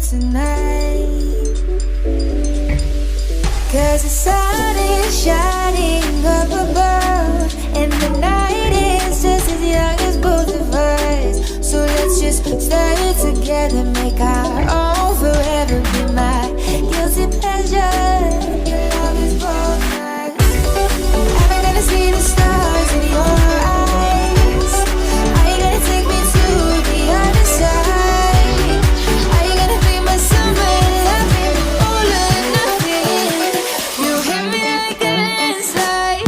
tonight. 'Cause the sun is shining up above, and the night is just as young as both of us. So let's just stay together, make our own forever. Be my guilty pleasure. Your love is both nights. Am I gonna see the stars in your eyes? Are you gonna take me to the other side? Are you gonna be my summer loving, all or nothing? You hit me like a landslide.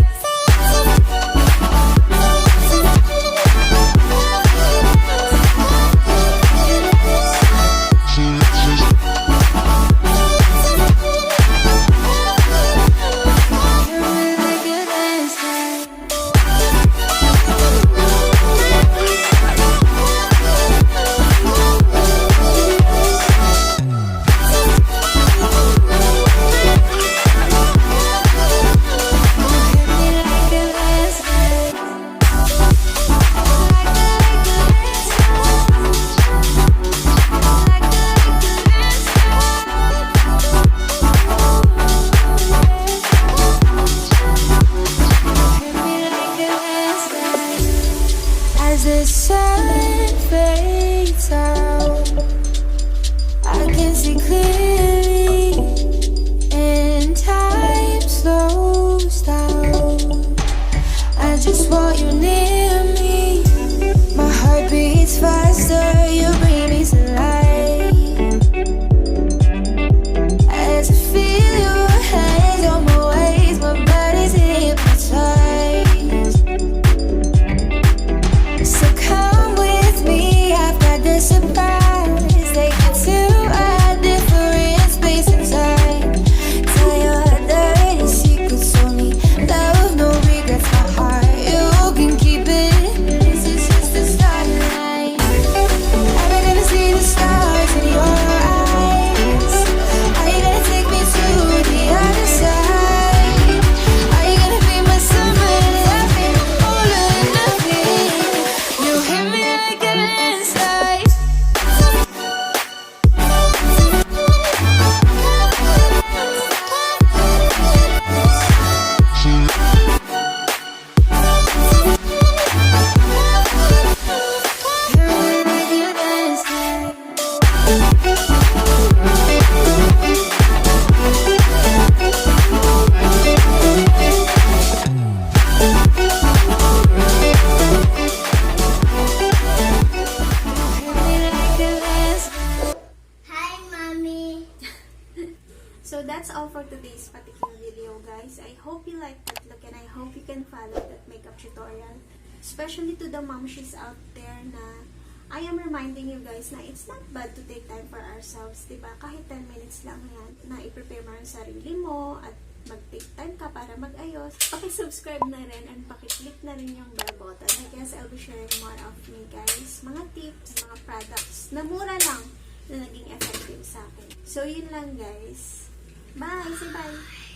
As the sun fades out, I can see clearly, and time slows down. I just want you near me. My heart beats faster, you bring me to life. As I feel your hands on my waist, my body's hypnotized. So come with me, I've got the surprise. Take you to a different space and time. Tell your dirty secrets on me. Love, no regrets, my heart, you can keep it. This is just the starting line. Am I gonna see the stars in your eyes? Are you gonna take me to the other side? Are you gonna be my summer loving, all or nothing? You hit me like a landslide. Hi, Mommy! So that's all for today's pattykim video, guys. I hope you like that look and I hope you can follow that makeup tutorial. Especially to the momshies out there na I am reminding you guys na it's not bad to take time for ourselves, diba? Kahit 10 minutes lang yan na i-prepare mo ang sarili mo at mag-take time ka para mag-ayos. Paki-subscribe na rin and paki-click na rin yung bell button. I guess I'll be sharing more of me, guys. Mga tips, mga products na mura lang na naging effective sa akin. So, yun lang, guys. Bye! Say bye!